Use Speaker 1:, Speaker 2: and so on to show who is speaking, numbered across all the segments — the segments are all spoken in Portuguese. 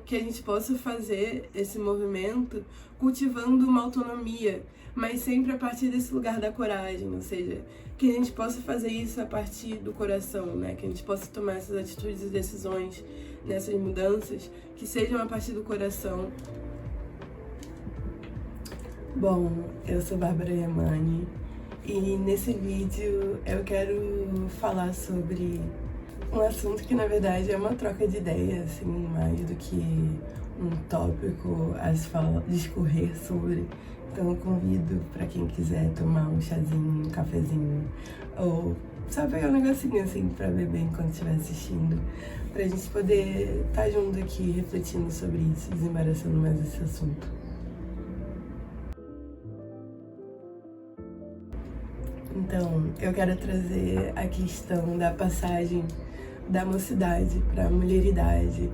Speaker 1: que a gente possa fazer esse movimento cultivando uma autonomia, mas sempre a partir desse lugar da coragem, ou seja, que a gente possa fazer isso a partir do coração, né? Que a gente possa tomar essas atitudes e decisões, nessas mudanças, que sejam a partir do coração. Bom, eu sou Bárbara Yamani e nesse vídeo eu quero falar sobre um assunto que na verdade é uma troca de ideias, assim, mais do que um tópico a se discorrer sobre. Então eu convido para quem quiser tomar um chazinho, um cafezinho, ou só pegar um negocinho assim para beber enquanto estiver assistindo, pra gente poder estar junto aqui refletindo sobre isso, desembaraçando mais esse assunto. Então, eu quero trazer a questão da passagem da mocidade para a mulheridade,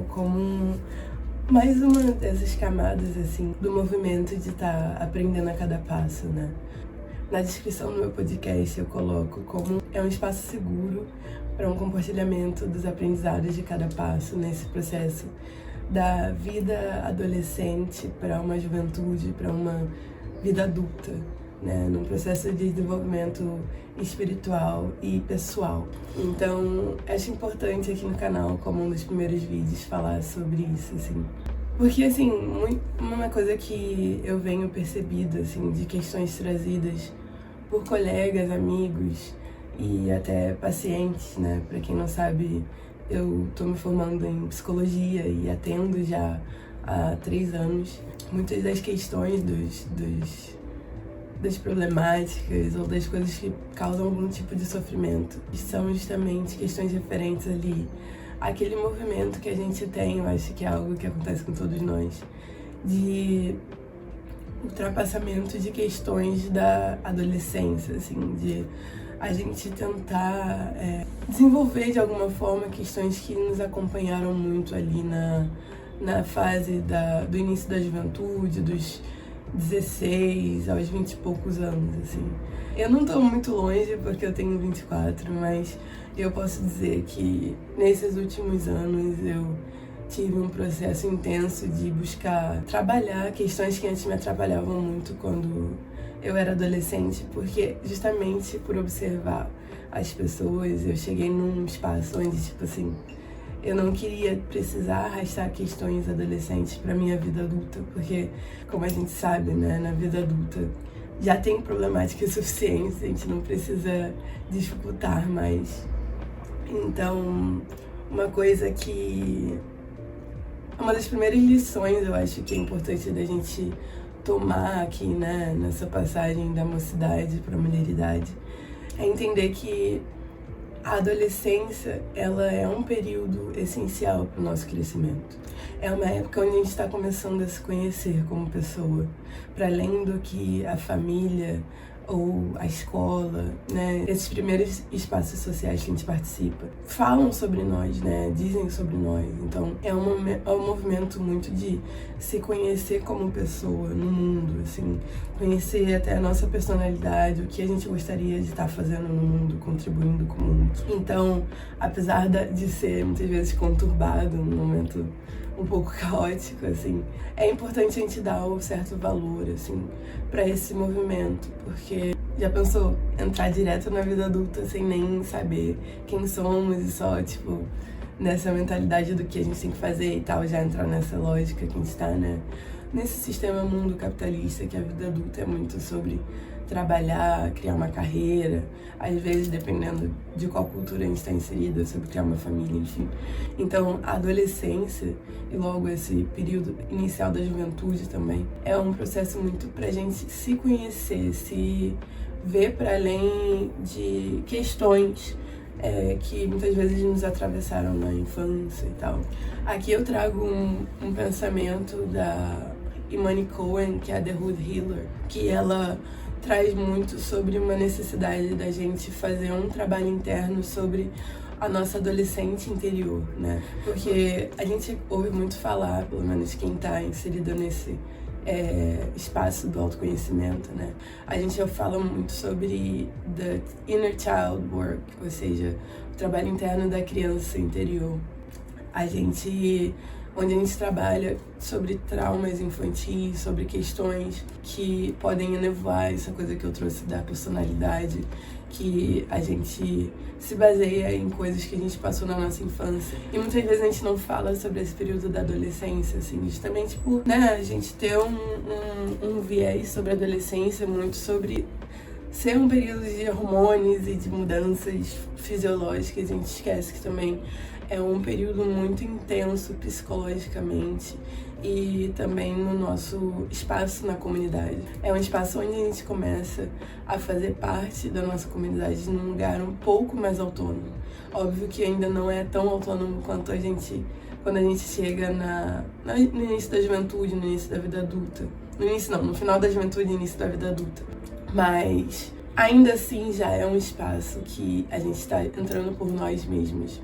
Speaker 1: como mais uma dessas camadas, assim, do movimento de estar aprendendo a cada passo, né? Na descrição do meu podcast eu coloco como é um espaço seguro para um compartilhamento dos aprendizados de cada passo nesse processo da vida adolescente para uma juventude, para uma vida adulta, né, num processo de desenvolvimento espiritual e pessoal. Então, acho importante aqui no canal, como um dos primeiros vídeos, falar sobre isso, assim. Porque, assim, uma coisa que eu venho percebido, assim, de questões trazidas por colegas, amigos e até pacientes, né? Pra quem não sabe, eu tô me formando em psicologia e atendo já há 3 anos. Muitas das questões das problemáticas ou das coisas que causam algum tipo de sofrimento são justamente questões referentes ali àquele movimento que a gente tem, eu acho que é algo que acontece com todos nós, de ultrapassamento de questões da adolescência, assim, de a gente tentar desenvolver de alguma forma questões que nos acompanharam muito ali na fase do início da juventude, dos 16 aos 20 e poucos anos, assim. Eu não tô muito longe porque eu tenho 24, mas eu posso dizer que nesses últimos anos eu tive um processo intenso de buscar trabalhar questões que antes me atrapalhavam muito quando eu era adolescente, porque justamente por observar as pessoas, eu cheguei num espaço onde, tipo assim, eu não queria precisar arrastar questões adolescentes para minha vida adulta, porque, como a gente sabe, né, na vida adulta já tem problemáticas suficientes, a gente não precisa dificultar mais. Então, uma coisa que... uma das primeiras lições, eu acho que é importante da gente tomar aqui, né, nessa passagem da mocidade para a mulheridade, é entender que a adolescência, ela é um período essencial para o nosso crescimento. É uma época onde a gente está começando a se conhecer como pessoa, para além do que a família ou a escola, né, esses primeiros espaços sociais que a gente participa, falam sobre nós, né, dizem sobre nós. Então é um movimento muito de se conhecer como pessoa no mundo, assim, conhecer até a nossa personalidade, o que a gente gostaria de estar fazendo no mundo, contribuindo com o mundo. Então, apesar de ser muitas vezes conturbado, um momento um pouco caótico, assim, é importante a gente dar um certo valor, assim, para esse movimento, porque já pensou entrar direto na vida adulta sem nem saber quem somos e só, tipo, nessa mentalidade do que a gente tem que fazer e tal, já entrar nessa lógica que a gente tá, né, nesse sistema mundo capitalista, que a vida adulta é muito sobre trabalhar, criar uma carreira, às vezes, dependendo de qual cultura a gente está inserida, sobre criar uma família, enfim. Então, a adolescência e logo esse período inicial da juventude também é um processo muito pra gente se conhecer, se ver para além de questões que muitas vezes nos atravessaram na infância e tal. Aqui eu trago um pensamento da Imani Cohen, que é a The Hood Healer, que ela traz muito sobre uma necessidade da gente fazer um trabalho interno sobre a nossa adolescente interior, né? Porque a gente ouve muito falar, pelo menos quem tá inserido nesse espaço do autoconhecimento, né? A gente fala muito sobre the inner child work, ou seja, o trabalho interno da criança interior. A gente onde a gente trabalha sobre traumas infantis, sobre questões que podem enevoar essa coisa que eu trouxe da personalidade, que a gente se baseia em coisas que a gente passou na nossa infância. E muitas vezes a gente não fala sobre esse período da adolescência, assim, justamente por, né, a gente ter um viés sobre a adolescência, muito sobre ser um período de hormônios e de mudanças fisiológicas. A gente esquece que também é um período muito intenso psicologicamente e também no nosso espaço na comunidade. É um espaço onde a gente começa a fazer parte da nossa comunidade num lugar um pouco mais autônomo. Óbvio que ainda não é tão autônomo quanto quando a gente chega no início da juventude, no início da vida adulta. No final da juventude e início da vida adulta. Mas ainda assim já é um espaço que a gente está entrando por nós mesmos.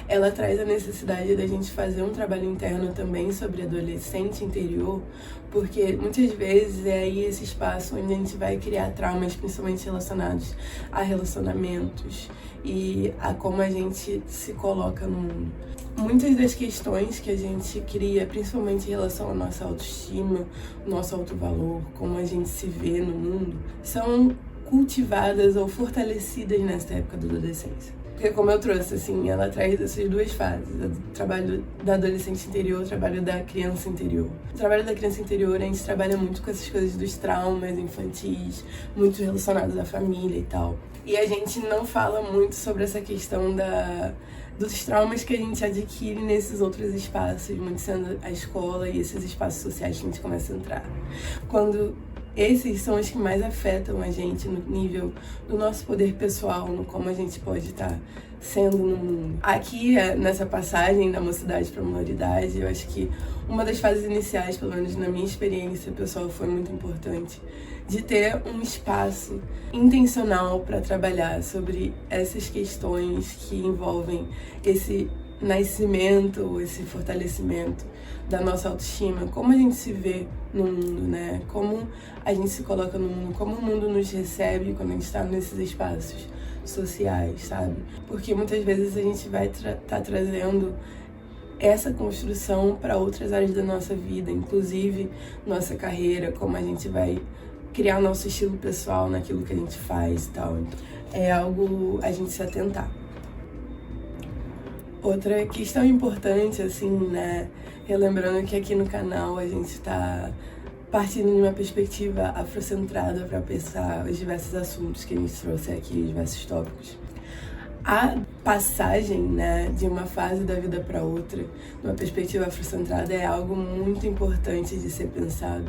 Speaker 1: Ela traz a necessidade da gente fazer um trabalho interno também sobre adolescente interior, porque muitas vezes é aí esse espaço onde a gente vai criar traumas, principalmente relacionados a relacionamentos e a como a gente se coloca no mundo. Muitas das questões que a gente cria, principalmente em relação à nossa autoestima, nosso autovalor, como a gente se vê no mundo, são cultivadas ou fortalecidas nessa época da adolescência. Porque, como eu trouxe, assim, ela traz essas duas fases, o trabalho da adolescente interior, o trabalho da criança interior. O trabalho da criança interior, a gente trabalha muito com essas coisas dos traumas infantis, muito relacionados à família e tal. E a gente não fala muito sobre essa questão dos traumas que a gente adquire nesses outros espaços, muito sendo a escola e esses espaços sociais que a gente começa a entrar. Quando esses são os que mais afetam a gente no nível do nosso poder pessoal, no como a gente pode estar sendo no mundo. Aqui, nessa passagem da mocidade para a maioridade, eu acho que uma das fases iniciais, pelo menos na minha experiência pessoal, foi muito importante, de ter um espaço intencional para trabalhar sobre essas questões que envolvem esse nascimento, esse fortalecimento da nossa autoestima, como a gente se vê no mundo, né? Como a gente se coloca no mundo, como o mundo nos recebe quando a gente está nesses espaços sociais, sabe? Porque muitas vezes a gente vai tá trazendo essa construção para outras áreas da nossa vida, inclusive nossa carreira, como a gente vai criar o nosso estilo pessoal naquilo que a gente faz e tal. Então, é algo a gente se atentar. Outra questão importante, assim, né, relembrando que aqui no canal a gente está partindo de uma perspectiva afrocentrada para pensar os diversos assuntos que a gente trouxe aqui, os diversos tópicos. A passagem, né, de uma fase da vida para outra, numa perspectiva afrocentrada, é algo muito importante de ser pensado,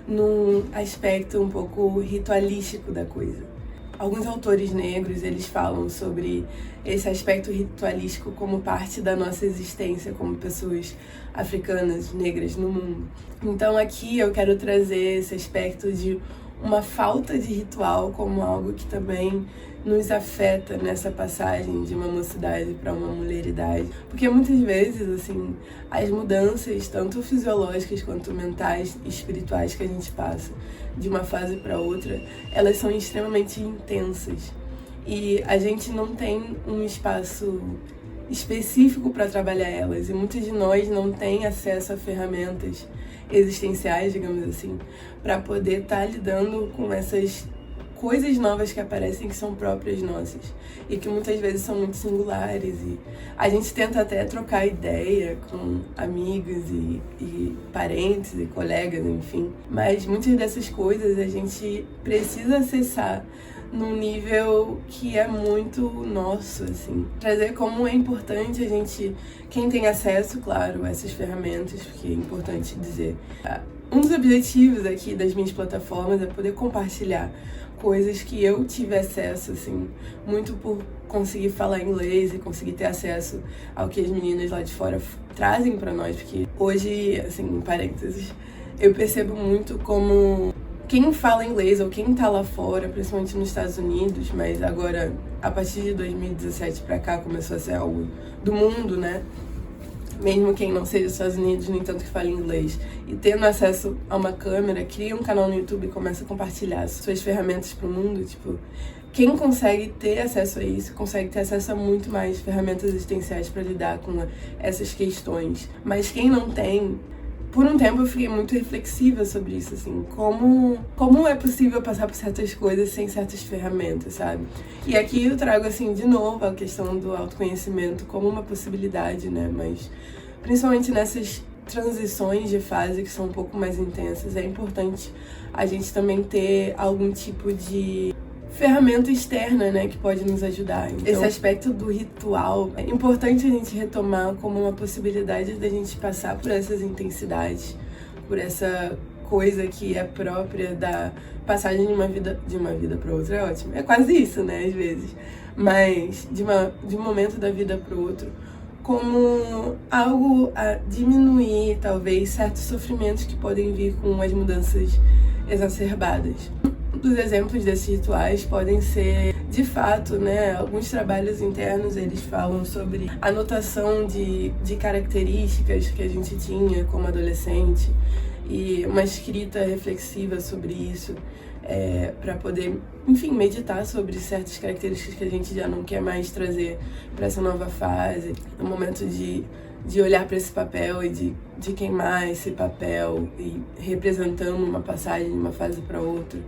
Speaker 1: num aspecto um pouco ritualístico da coisa. Alguns autores negros, eles falam sobre esse aspecto ritualístico como parte da nossa existência como pessoas africanas, negras no mundo. Então aqui eu quero trazer esse aspecto de uma falta de ritual como algo que também nos afeta nessa passagem de uma mocidade para uma mulheridade. Porque muitas vezes, assim, as mudanças, tanto fisiológicas quanto mentais e espirituais que a gente passa de uma fase para outra, elas são extremamente intensas. E a gente não tem um espaço específico para trabalhar elas. E muitos de nós não têm acesso a ferramentas existenciais, digamos assim, para poder estar lidando com essas coisas novas que aparecem que são próprias nossas e que muitas vezes são muito singulares, e a gente tenta até trocar ideia com amigos e parentes e colegas, enfim, mas muitas dessas coisas a gente precisa acessar num nível que é muito nosso, assim. Trazer como é importante a gente, quem tem acesso, claro, a essas ferramentas, porque é importante dizer. Um dos objetivos aqui das minhas plataformas é poder compartilhar coisas que eu tive acesso, assim, muito por conseguir falar inglês e conseguir ter acesso ao que as meninas lá de fora trazem pra nós, porque hoje, assim, em parênteses, eu percebo muito como quem fala inglês ou quem tá lá fora, principalmente nos Estados Unidos, mas agora, a partir de 2017 pra cá, começou a ser algo do mundo, né? mesmo quem não seja dos Estados Unidos, no entanto que fale inglês, e tendo acesso a uma câmera, cria um canal no YouTube e começa a compartilhar suas ferramentas pro mundo, tipo, quem consegue ter acesso a isso, consegue ter acesso a muito mais ferramentas existenciais para lidar com essas questões. Mas quem não tem, por um tempo eu fiquei muito reflexiva sobre isso, assim, como é possível passar por certas coisas sem certas ferramentas, sabe? E aqui eu trago, assim, de novo a questão do autoconhecimento como uma possibilidade, né? Mas principalmente nessas transições de fase que são um pouco mais intensas, é importante a gente também ter algum tipo de ferramenta externa, né, que pode nos ajudar. Então, esse aspecto do ritual é importante a gente retomar como uma possibilidade da gente passar por essas intensidades, por essa coisa que é própria da passagem de uma vida para outra. É ótimo, é quase isso, né, às vezes, mas de um momento da vida para o outro, como algo a diminuir, talvez, certos sofrimentos que podem vir com as mudanças exacerbadas. Dos exemplos desses rituais podem ser, de fato, né, alguns trabalhos internos eles falam sobre anotação de características que a gente tinha como adolescente e uma escrita reflexiva sobre isso, para poder, enfim, meditar sobre certas características que a gente já não quer mais trazer para essa nova fase. No momento de olhar para esse papel e de queimar esse papel e representando uma passagem de uma fase para outra.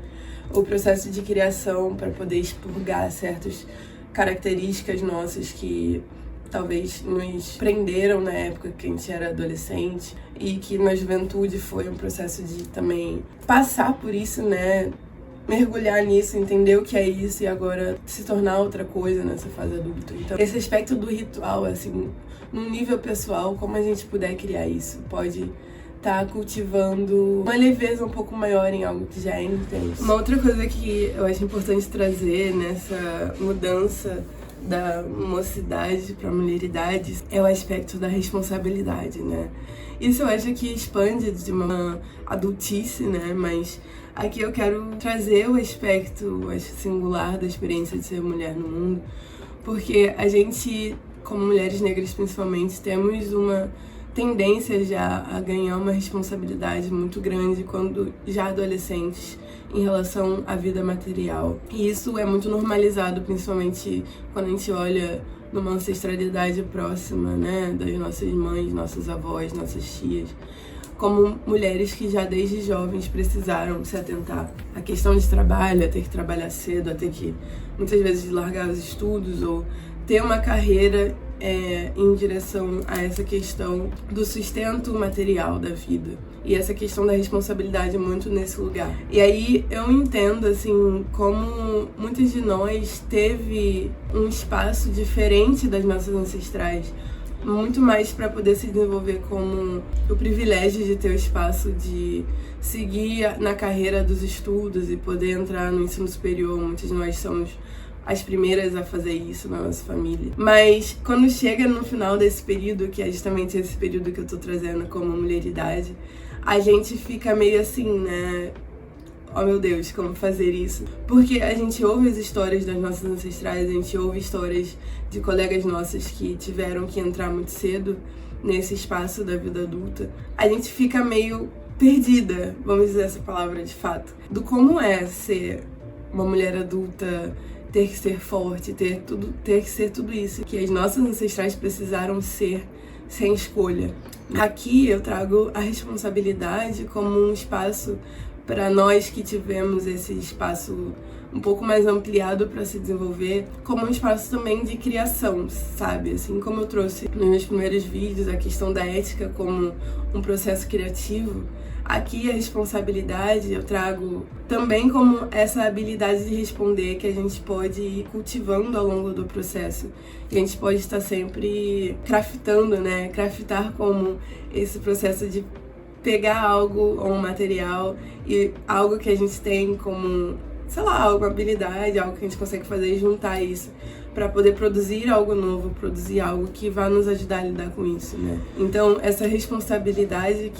Speaker 1: O processo de criação para poder expurgar certas características nossas que talvez nos prenderam na época que a gente era adolescente e que na juventude foi um processo de também passar por isso, né? Mergulhar nisso, entender o que é isso e agora se tornar outra coisa nessa fase adulta. Então, esse aspecto do ritual, assim, num nível pessoal, como a gente puder criar isso, pode tá cultivando uma leveza um pouco maior em algo que já é intenso. Uma outra coisa que eu acho importante trazer nessa mudança da mocidade para a mulheridade é o aspecto da responsabilidade, né? Isso eu acho que expande de uma adultice, né? Mas aqui eu quero trazer o aspecto, acho, singular da experiência de ser mulher no mundo, porque a gente, como mulheres negras principalmente, temos uma tendência já a ganhar uma responsabilidade muito grande quando já adolescentes em relação à vida material. E isso é muito normalizado, principalmente quando a gente olha numa ancestralidade próxima, né, das nossas mães, nossas avós, nossas tias, como mulheres que já desde jovens precisaram se atentar à questão de trabalho, a ter que trabalhar cedo, a ter que muitas vezes largar os estudos ou ter uma carreira em direção a essa questão do sustento material da vida. E essa questão da responsabilidade muito nesse lugar. E aí eu entendo, assim, como muitas de nós teve um espaço diferente das nossas ancestrais, muito mais para poder se desenvolver como o privilégio de ter o espaço de seguir na carreira dos estudos e poder entrar no ensino superior. Muitos de nós somos as primeiras a fazer isso na nossa família. Mas quando chega no final desse período, que é justamente esse período que eu tô trazendo como mulheridade, a gente fica meio assim, né? Oh meu Deus, como fazer isso? Porque a gente ouve as histórias das nossas ancestrais, a gente ouve histórias de colegas nossas que tiveram que entrar muito cedo nesse espaço da vida adulta. A gente fica meio perdida, vamos dizer essa palavra de fato, do como é ser uma mulher adulta, ter que ser forte, ter que ser tudo isso que as nossas ancestrais precisaram ser sem escolha. Aqui eu trago a responsabilidade como um espaço para nós que tivemos esse espaço um pouco mais ampliado para se desenvolver, como um espaço também de criação, sabe? Assim como eu trouxe nos meus primeiros vídeos a questão da ética como um processo criativo, aqui a responsabilidade eu trago também como essa habilidade de responder que a gente pode ir cultivando ao longo do processo. E a gente pode estar sempre craftando, né? Craftar como esse processo de pegar algo ou um material e algo que a gente tem como, sei lá, alguma habilidade, algo que a gente consegue fazer e juntar isso para poder produzir algo novo, produzir algo que vá nos ajudar a lidar com isso, né? Então, essa responsabilidade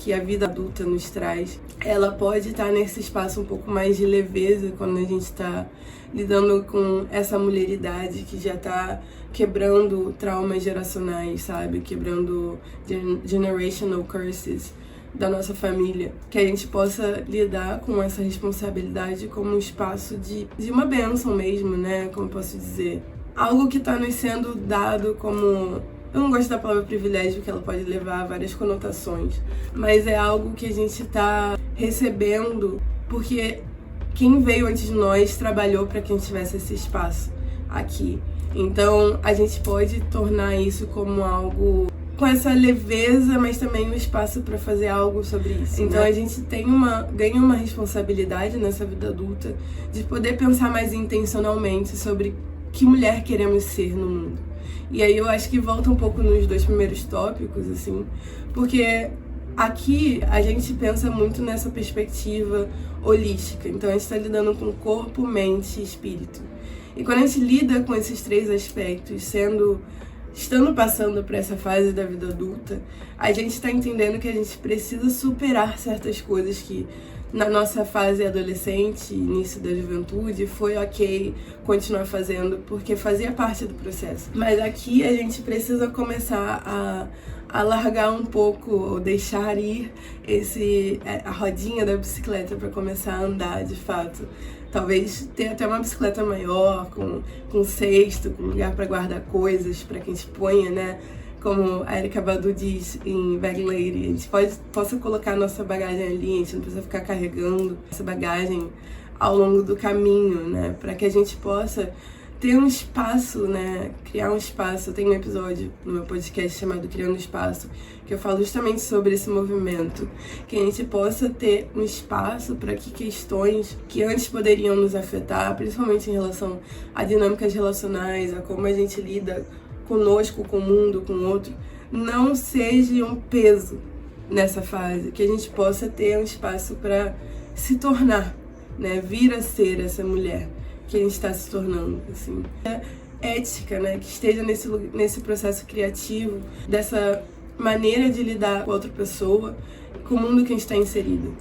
Speaker 1: que a vida adulta nos traz, ela pode estar nesse espaço um pouco mais de leveza quando a gente está lidando com essa mulheridade que já está quebrando traumas geracionais, sabe? Quebrando generational curses da nossa família. Que a gente possa lidar com essa responsabilidade como um espaço de uma bênção mesmo, né? Como eu posso dizer. Algo que está nos sendo dado como... Eu não gosto da palavra privilégio, porque ela pode levar a várias conotações. Mas é algo que a gente está recebendo porque quem veio antes de nós trabalhou para que a gente tivesse esse espaço aqui. Então, a gente pode tornar isso como algo com essa leveza, mas também um espaço para fazer algo sobre isso. Então, a gente ganha uma responsabilidade nessa vida adulta de poder pensar mais intencionalmente sobre que mulher queremos ser no mundo. E aí eu acho que volta um pouco nos 2 primeiros tópicos, assim, porque aqui a gente pensa muito nessa perspectiva holística. Então a gente está lidando com corpo, mente e espírito. E quando a gente lida com esses 3 aspectos, estando passando por essa fase da vida adulta, a gente está entendendo que a gente precisa superar certas coisas que na nossa fase adolescente, início da juventude, foi ok continuar fazendo, porque fazia parte do processo. Mas aqui a gente precisa começar a largar um pouco, ou deixar ir a rodinha da bicicleta para começar a andar de fato. Talvez ter até uma bicicleta maior, com cesto, com lugar para guardar coisas, para que a gente ponha, né? Como a Erykah Badu diz em Bag Lady, a gente possa colocar a nossa bagagem ali, a gente não precisa ficar carregando essa bagagem ao longo do caminho, né? Para que a gente possa ter um espaço, né? Criar um espaço. Eu tenho um episódio no meu podcast chamado Criando Espaço, que eu falo justamente sobre esse movimento. Que a gente possa ter um espaço para que questões que antes poderiam nos afetar, principalmente em relação a dinâmicas relacionais, a como a gente lida conosco, com o mundo, com o outro, não seja um peso nessa fase, que a gente possa ter um espaço para se tornar, né, vir a ser essa mulher que a gente está se tornando, assim. Ética, né, que esteja nesse processo criativo, dessa maneira de lidar com a outra pessoa, com o mundo que a gente está inserido.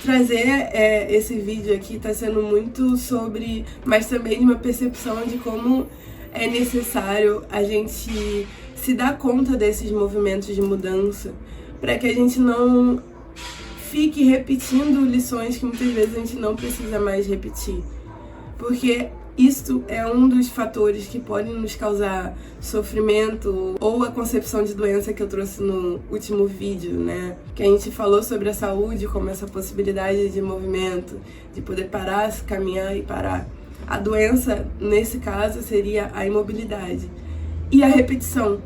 Speaker 1: Trazer esse vídeo aqui está sendo muito sobre, mas também de uma percepção de como é necessário a gente se dar conta desses movimentos de mudança para que a gente não fique repetindo lições que muitas vezes a gente não precisa mais repetir. Porque isso é um dos fatores que podem nos causar sofrimento ou a concepção de doença que eu trouxe no último vídeo, né? Que a gente falou sobre a saúde como essa possibilidade de movimento, de poder parar, caminhar e parar. A doença, nesse caso, seria a imobilidade e a repetição.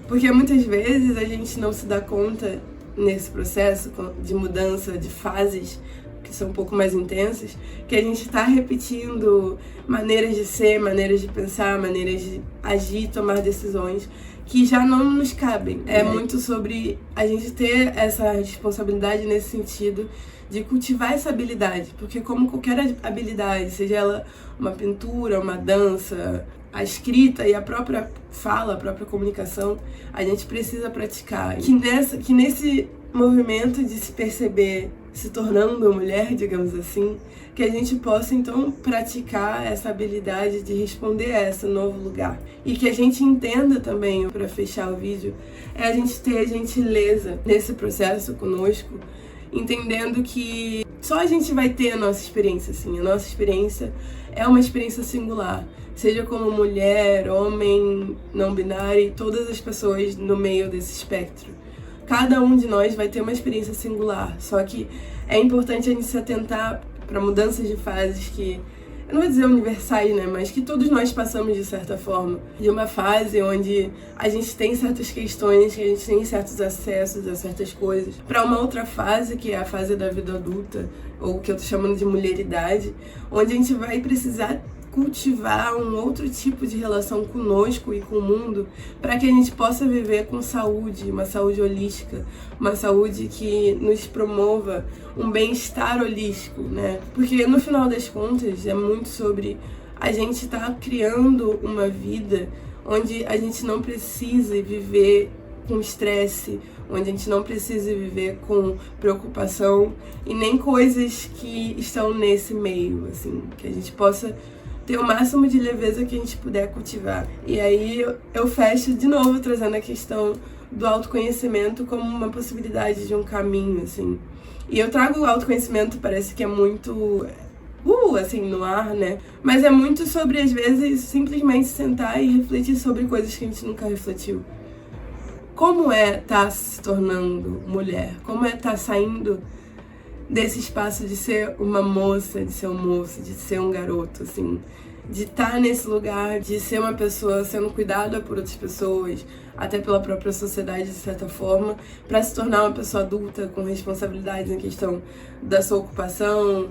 Speaker 1: Porque muitas vezes a gente não se dá conta nesse processo de mudança de fases, que são um pouco mais intensas, que a gente está repetindo maneiras de ser, maneiras de pensar, maneiras de agir, tomar decisões que já não nos cabem. É muito sobre a gente ter essa responsabilidade nesse sentido de cultivar essa habilidade, porque como qualquer habilidade, seja ela uma pintura, uma dança, a escrita e a própria fala, a própria comunicação, a gente precisa praticar. Que nesse movimento de se perceber se tornando mulher, digamos assim, que a gente possa então praticar essa habilidade de responder a esse novo lugar. E que a gente entenda também, para fechar o vídeo, é a gente ter gentileza nesse processo conosco, entendendo que só a gente vai ter a nossa experiência, assim. A nossa experiência é uma experiência singular, seja como mulher, homem, não binário e todas as pessoas no meio desse espectro. Cada um de nós vai ter uma experiência singular, só que é importante a gente se atentar para mudanças de fases que, eu não vou dizer universais, né, mas que todos nós passamos de certa forma, de uma fase onde a gente tem certas questões, que a gente tem certos acessos a certas coisas, para uma outra fase, que é a fase da vida adulta, ou que eu tô chamando de mulheridade, onde a gente vai precisar cultivar um outro tipo de relação conosco e com o mundo para que a gente possa viver com saúde, uma saúde holística, uma saúde que nos promova um bem-estar holístico, né? Porque no final das contas é muito sobre a gente estar criando uma vida onde a gente não precise viver com estresse onde a gente não precise viver com preocupação e nem coisas que estão nesse meio, assim, que a gente possa ter o máximo de leveza que a gente puder cultivar. E aí eu fecho de novo trazendo a questão do autoconhecimento como uma possibilidade de um caminho, assim. E eu trago o autoconhecimento, parece que é muito assim, no ar, né? Mas é muito sobre, às vezes, simplesmente sentar e refletir sobre coisas que a gente nunca refletiu. Como é estar se tornando mulher? Como é estar saindo desse espaço de ser uma moça, de ser um moço, de ser um garoto, assim, de estar nesse lugar, de ser uma pessoa sendo cuidada por outras pessoas, até pela própria sociedade, de certa forma, para se tornar uma pessoa adulta com responsabilidades em questão da sua ocupação,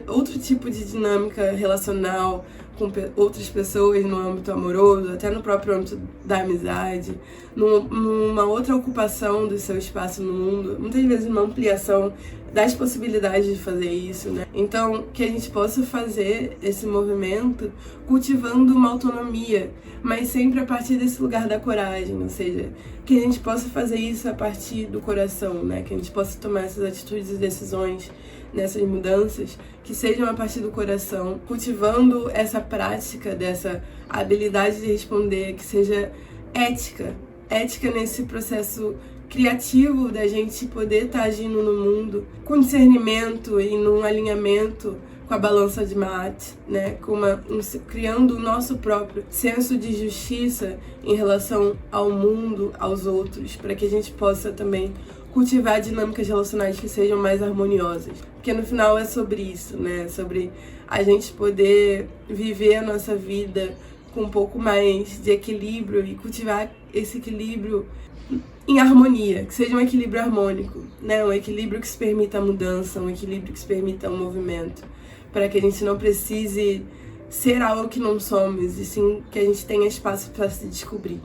Speaker 1: outro tipo de dinâmica relacional com outras pessoas no âmbito amoroso, até no próprio âmbito da amizade, numa outra ocupação do seu espaço no mundo, muitas vezes uma ampliação das possibilidades de fazer isso, né? Então, que a gente possa fazer esse movimento cultivando uma autonomia, mas sempre a partir desse lugar da coragem, ou seja, que a gente possa fazer isso a partir do coração, né? Que a gente possa tomar essas atitudes e decisões nessas mudanças que sejam a partir do coração, cultivando essa prática dessa habilidade de responder, que seja ética nesse processo criativo da gente poder estar agindo no mundo com discernimento e num alinhamento com a balança de Maat, né? Criando o nosso próprio senso de justiça em relação ao mundo, aos outros, para que a gente possa também cultivar dinâmicas relacionais que sejam mais harmoniosas. Porque no final é sobre isso, né? Sobre a gente poder viver a nossa vida com um pouco mais de equilíbrio e cultivar esse equilíbrio em harmonia, que seja um equilíbrio harmônico, né? Um equilíbrio que se permita a mudança, um equilíbrio que se permita o movimento, para que a gente não precise ser algo que não somos, e sim que a gente tenha espaço para se descobrir,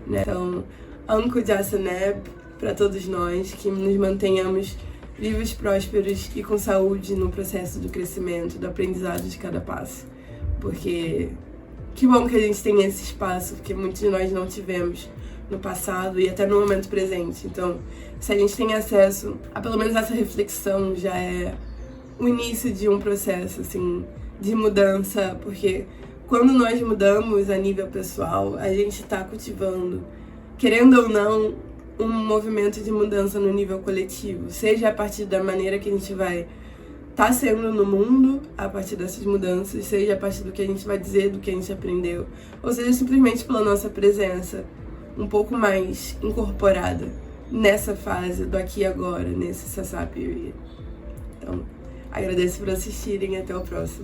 Speaker 1: né? Então, Anko Jasaneb, para todos nós, que nos mantenhamos vivos, prósperos e com saúde no processo do crescimento, do aprendizado de cada passo. Porque que bom que a gente tem esse espaço, porque muitos de nós não tivemos no passado e até no momento presente. Então, se a gente tem acesso a pelo menos essa reflexão, já é o início de um processo, assim, de mudança, porque quando nós mudamos a nível pessoal, a gente está cultivando, querendo ou não, um movimento de mudança no nível coletivo, seja a partir da maneira que a gente vai estar sendo no mundo, a partir dessas mudanças, seja a partir do que a gente vai dizer, do que a gente aprendeu, ou seja, simplesmente pela nossa presença um pouco mais incorporada nessa fase do aqui e agora, nesse Sasa Period. Então, agradeço por assistirem e até o próximo.